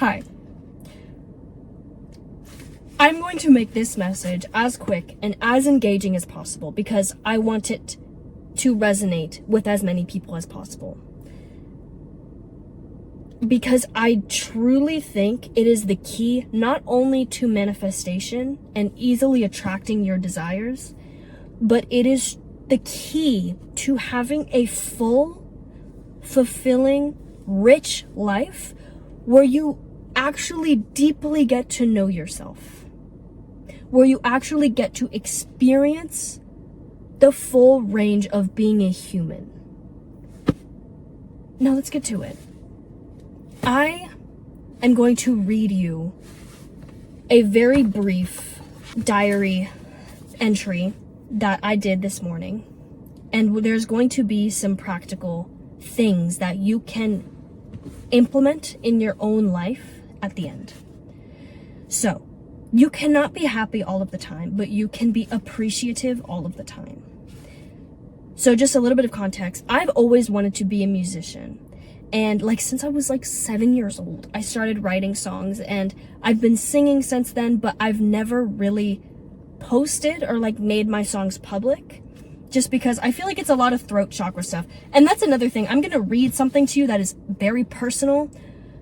Hi. I'm going to make this message as quick and as engaging as possible because I want it to resonate with as many people as possible. Because I truly think it is the key not only to manifestation and easily attracting your desires, but it is the key to having a full, fulfilling, rich life where you actually deeply get to know yourself, where you actually get to experience the full range of being a human. Now let's get to it. I am going to read you a very brief diary entry that I did this morning, and there's going to be some practical things that you can implement in your own life at the end. So, you cannot be happy all of the time, but you can be appreciative all of the time. So just a little bit of context. I've always wanted to be a musician. And since I was 7 years old, I started writing songs, and I've been singing since then, but I've never really posted or made my songs public, just because I feel like it's a lot of throat chakra stuff. And that's another thing. I'm going to read something to you that is very personal.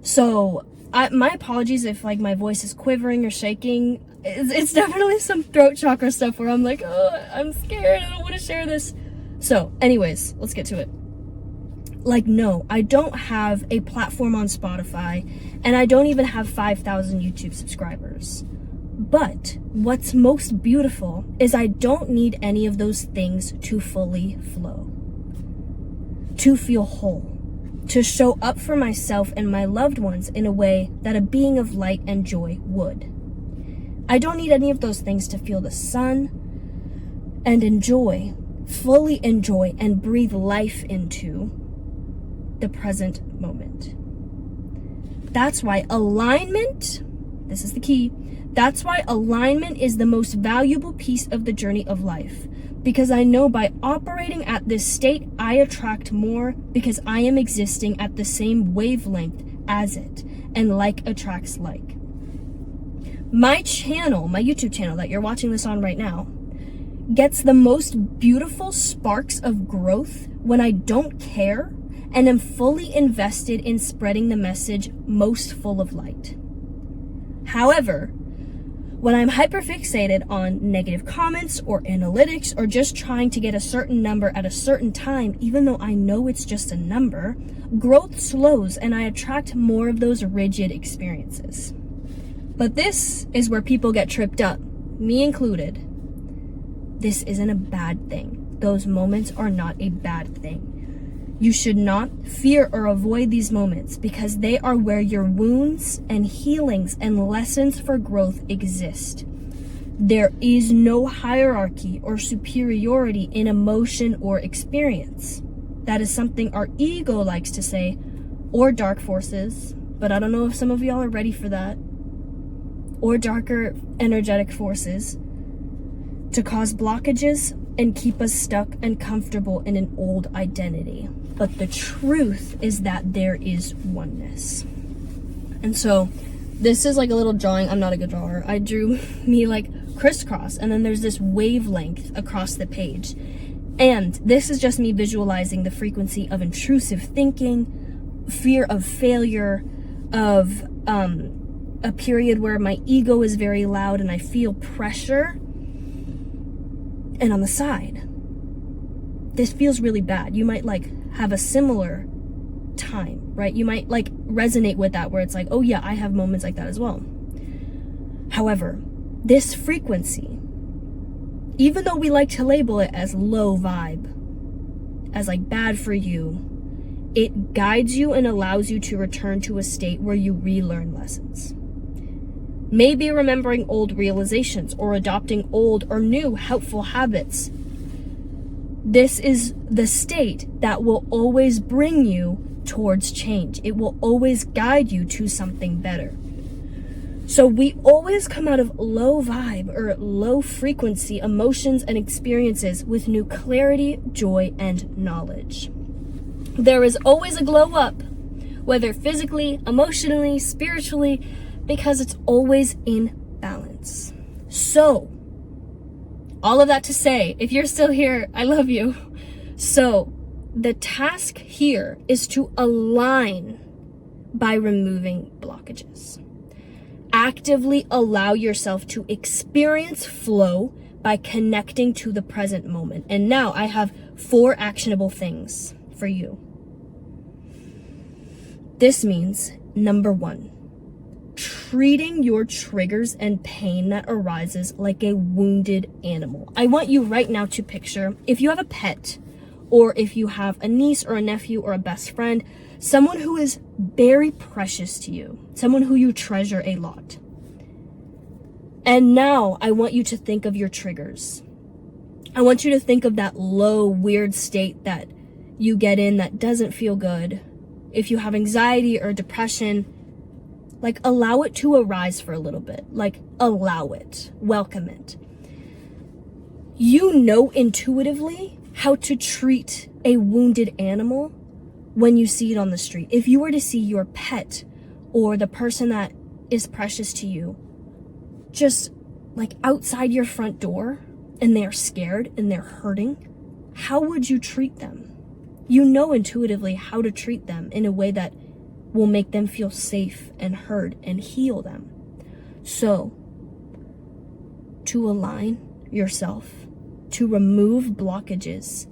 So my apologies if my voice is quivering or shaking. It's definitely some throat chakra stuff where I'm oh, I'm scared. I don't want to share this. So anyways, let's get to it. No, I don't have a platform on Spotify, and I don't even have 5,000 YouTube subscribers. But what's most beautiful is I don't need any of those things to fully flow, to feel whole, to show up for myself and my loved ones in a way that a being of light and joy would. I don't need any of those things to feel the sun and fully enjoy and breathe life into the present moment. That's why alignment, this is the key, that's why alignment is the most valuable piece of the journey of life. Because I know by operating at this state, I attract more because I am existing at the same wavelength as it, and like attracts like. My channel, my YouTube channel that you're watching this on right now, gets the most beautiful sparks of growth when I don't care and am fully invested in spreading the message most full of light. However, when I'm hyperfixated on negative comments or analytics or just trying to get a certain number at a certain time, even though I know it's just a number, growth slows and I attract more of those rigid experiences. But this is where people get tripped up, me included. This isn't a bad thing. Those moments are not a bad thing. You should not fear or avoid these moments because they are where your wounds and healings and lessons for growth exist. There is no hierarchy or superiority in emotion or experience. That is something our ego likes to say, or dark forces, but I don't know if some of y'all are ready for that, or darker energetic forces to cause blockages and keep us stuck and comfortable in an old identity. But the truth is that there is oneness. And so this is a little drawing. I'm not a good drawer. I drew me crisscross, and then there's this wavelength across the page. And this is just me visualizing the frequency of intrusive thinking, fear of failure, of a period where my ego is very loud and I feel pressure. And on the side, this feels really bad. You might have a similar time, right? You might resonate with that where it's oh yeah, I have moments like that as well. However, this frequency, even though we like to label it as low vibe, as bad for you, it guides you and allows you to return to a state where you relearn lessons. Maybe remembering old realizations or adopting old or new helpful habits. This is the state that will always bring you towards change. It will always guide you to something better. So we always come out of low vibe or low frequency emotions and experiences with new clarity, joy, and knowledge. There is always a glow up whether physically, emotionally, spiritually, because it's always in balance. So, all of that to say, if you're still here, I love you. So, the task here is to align by removing blockages. Actively allow yourself to experience flow by connecting to the present moment. And now I have 4 actionable things for you. This means, number 1, treating your triggers and pain that arises like a wounded animal. I want you right now to picture, if you have a pet, or if you have a niece or a nephew or a best friend, someone who is very precious to you, someone who you treasure a lot. And now I want you to think of your triggers. I want you to think of that low, weird state that you get in that doesn't feel good. If you have anxiety or depression, like, allow it to arise for a little bit. Like, allow it, welcome it. You know intuitively how to treat a wounded animal when you see it on the street. If you were to see your pet or the person that is precious to you just like outside your front door and they're scared and they're hurting, how would you treat them? You know intuitively how to treat them in a way that will make them feel safe and heard and heal them. So, to align yourself, to remove blockages,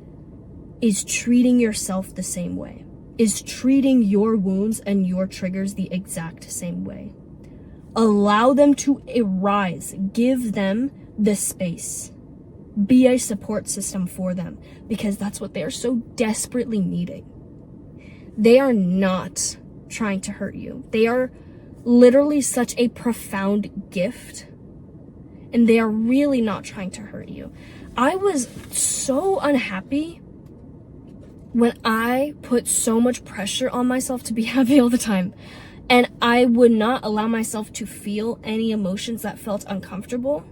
is treating yourself the same way, is treating your wounds and your triggers the exact same way. Allow them to arise, give them the space. Be a support system for them, because that's what they're so desperately needing. They are not trying to hurt you. They are literally such a profound gift, and they are really not trying to hurt you. I was so unhappy when I put so much pressure on myself to be happy all the time, and I would not allow myself to feel any emotions that felt uncomfortable,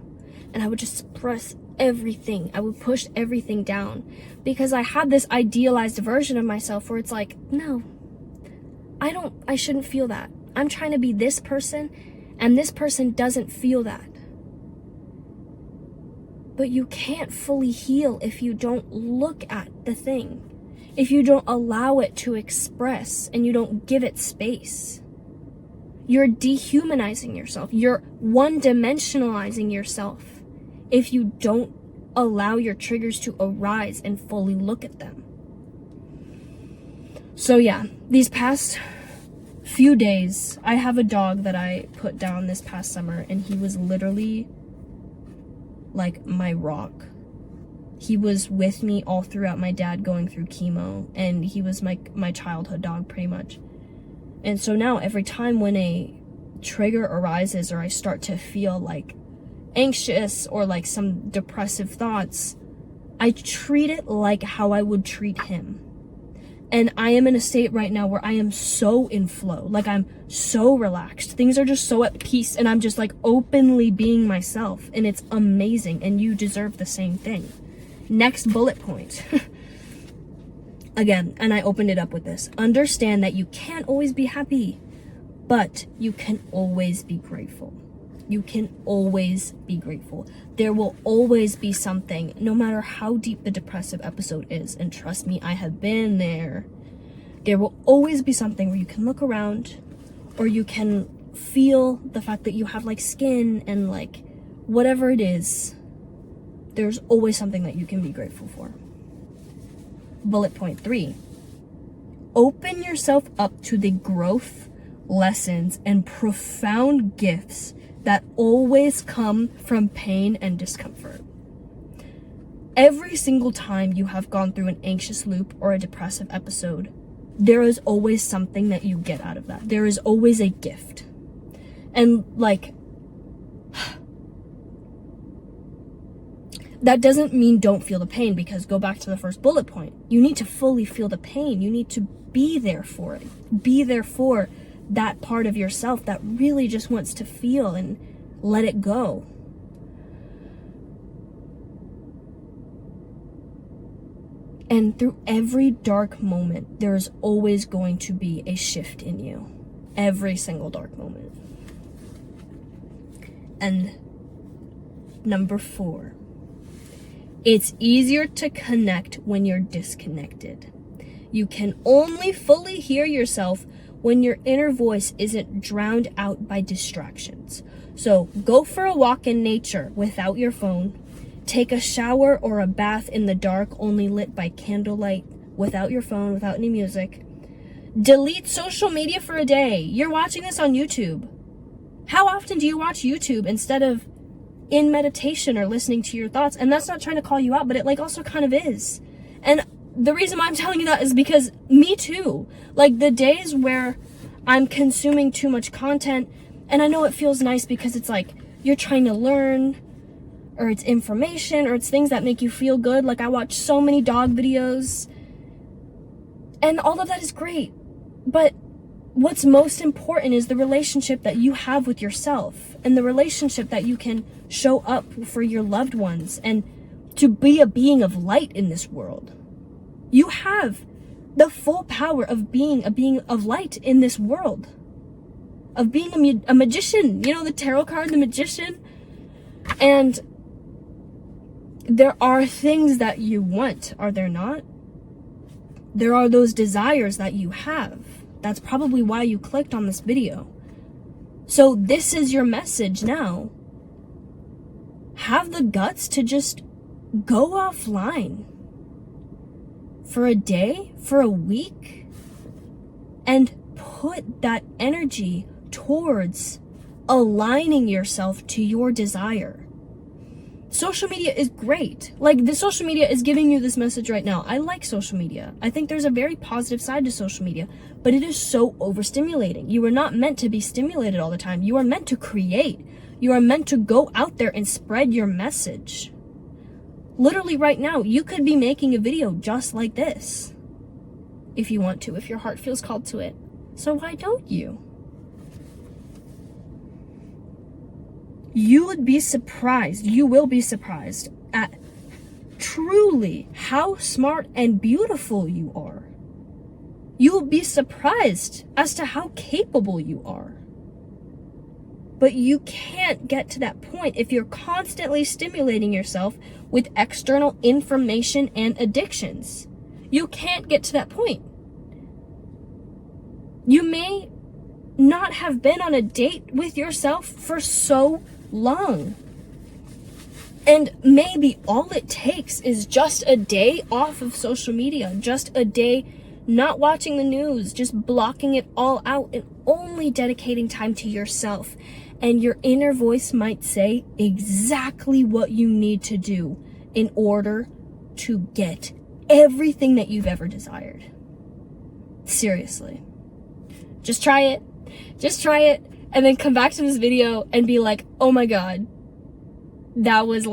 and I would just suppress everything. I would push everything down because I had this idealized version of myself where it's like, no, I shouldn't feel that. I'm trying to be this person, and this person doesn't feel that. But you can't fully heal if you don't look at the thing, if you don't allow it to express and you don't give it space. You're dehumanizing yourself. You're one-dimensionalizing yourself if you don't allow your triggers to arise and fully look at them. So yeah, these past few days, I have a dog that I put down this past summer, and he was literally like my rock. He was with me all throughout my dad going through chemo, and he was my childhood dog pretty much. And so now every time when a trigger arises or I start to feel like anxious or like some depressive thoughts, I treat it like how I would treat him. And I am in a state right now where I am so in flow, like I'm so relaxed. Things are just so at peace, and I'm just like openly being myself, and it's amazing, and you deserve the same thing. Next bullet point. Again, and I opened it up with this. Understand that you can't always be happy, but you can always be grateful. You can always be grateful. There will always be something, no matter how deep the depressive episode is. And trust me, I have been there. There will always be something where you can look around, or you can feel the fact that you have like skin and like whatever it is. There's always something that you can be grateful for. Bullet point 3. Open yourself up to the growth, lessons, and profound gifts that always come from pain and discomfort. Every single time you have gone through an anxious loop or a depressive episode, there is always something that you get out of that. There is always a gift. And like, that doesn't mean don't feel the pain, because go back to the first bullet point. You need to fully feel the pain. You need to be there for it. Be there for that part of yourself that really just wants to feel and let it go. And through every dark moment, there is always going to be a shift in you. Every single dark moment. And number 4, it's easier to connect when you're disconnected. You can only fully hear yourself when your inner voice isn't drowned out by distractions. So go for a walk in nature without your phone. Take a shower or a bath in the dark, only lit by candlelight, without your phone, without any music. Delete social media for a day. You're watching this on YouTube. How often do you watch YouTube instead of in meditation or listening to your thoughts? And that's not trying to call you out, but it also kind of is. And the reason why I'm telling you that is because me too. The days where I'm consuming too much content, and I know it feels nice because it's you're trying to learn, or it's information, or it's things that make you feel good. I watch so many dog videos, and all of that is great. But what's most important is the relationship that you have with yourself, and the relationship that you can show up for your loved ones, and to be a being of light in this world. You have the full power of being a being of light in this world, of being a magician, the tarot card, the magician. And there are things that you want, are there not? There are those desires that you have. That's probably why you clicked on this video. So this is your message now. Have the guts to just go offline for a day, for a week, and put that energy towards aligning yourself to your desire. Social media is great. The social media is giving you this message right now. I like social media. I think there's a very positive side to social media, but it is so overstimulating. You are not meant to be stimulated all the time. You are meant to create. You are meant to go out there and spread your message. Literally right now, you could be making a video just like this. If you want to, if your heart feels called to it. So why don't you? You would be surprised, you will be surprised at truly how smart and beautiful you are. You will be surprised as to how capable you are. But you can't get to that point if you're constantly stimulating yourself with external information and addictions. You can't get to that point. You may not have been on a date with yourself for so long. And maybe all it takes is just a day off of social media, just a day not watching the news, just blocking it all out and only dedicating time to yourself. And your inner voice might say exactly what you need to do in order to get everything that you've ever desired. Seriously. Just try it. Just try it. And then come back to this video and be like, oh my God, that was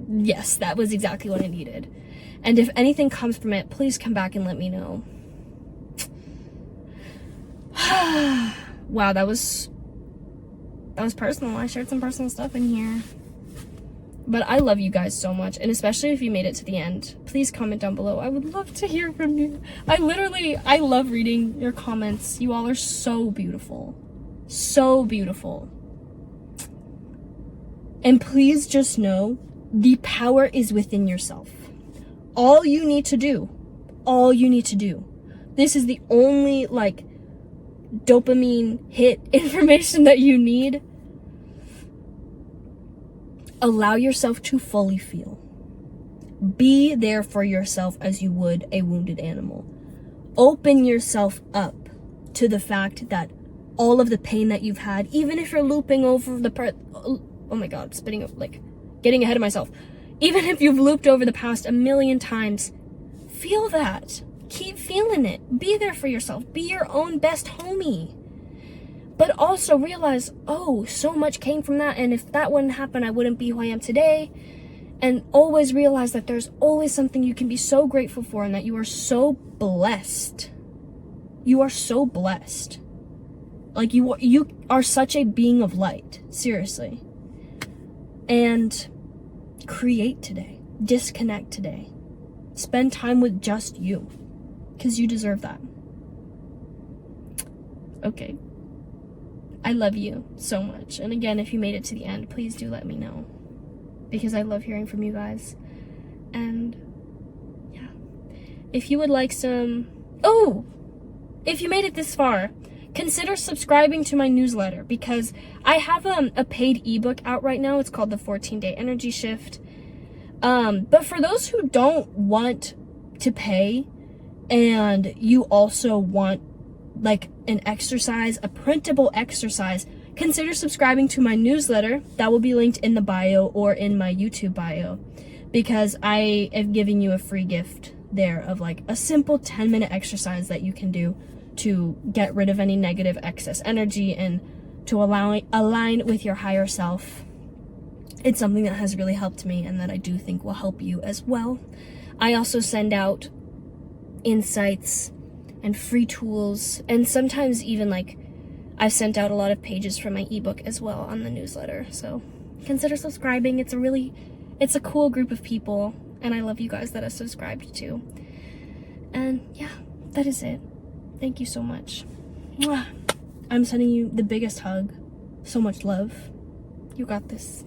yes, that was exactly what I needed. And if anything comes from it, please come back and let me know. Wow, that was personal. I shared some personal stuff in here. But I love you guys so much, and especially if you made it to the end, please comment down below. I would love to hear from you. I love reading your comments. You all are so beautiful. So beautiful. And please just know the power is within yourself. All you need to do, this is the only dopamine hit information that you need. Allow yourself to fully feel. Be there for yourself as you would a wounded animal. Open yourself up to the fact that all of the pain that you've had, even if you're looping over oh my God, getting ahead of myself. Even if you've looped over the past 1,000,000 times, feel that. Keep feeling it. Be there for yourself. Be your own best homie. But also realize, oh, so much came from that, and if that wouldn't happen, I wouldn't be who I am today. And always realize that there's always something you can be so grateful for, and that you are so blessed. You are so blessed. You are such a being of light, seriously. And create today. Disconnect today. spend time with just you, because you deserve that. Okay. I love you so much. And again, if you made it to the end, please do let me know, because I love hearing from you guys. And yeah, if you would like some, if you made it this far, consider subscribing to my newsletter, because I have a paid ebook out right now. It's called the 14-Day Energy Shift. But for those who don't want to pay, and you also want like an exercise, a printable exercise, consider subscribing to my newsletter. That will be linked in the bio or in my YouTube bio, because I am giving you a free gift there of like a simple 10-minute exercise that you can do to get rid of any negative excess energy and to align with your higher self. It's something that has really helped me and that I do think will help you as well. I also send out insights and free tools, and sometimes even like I've sent out a lot of pages from my ebook as well on the newsletter. So consider subscribing. It's a cool group of people, and I love you guys that are subscribed too. And yeah, that is it. Thank you so much. Mwah. I'm sending you the biggest hug. So much love. You got this.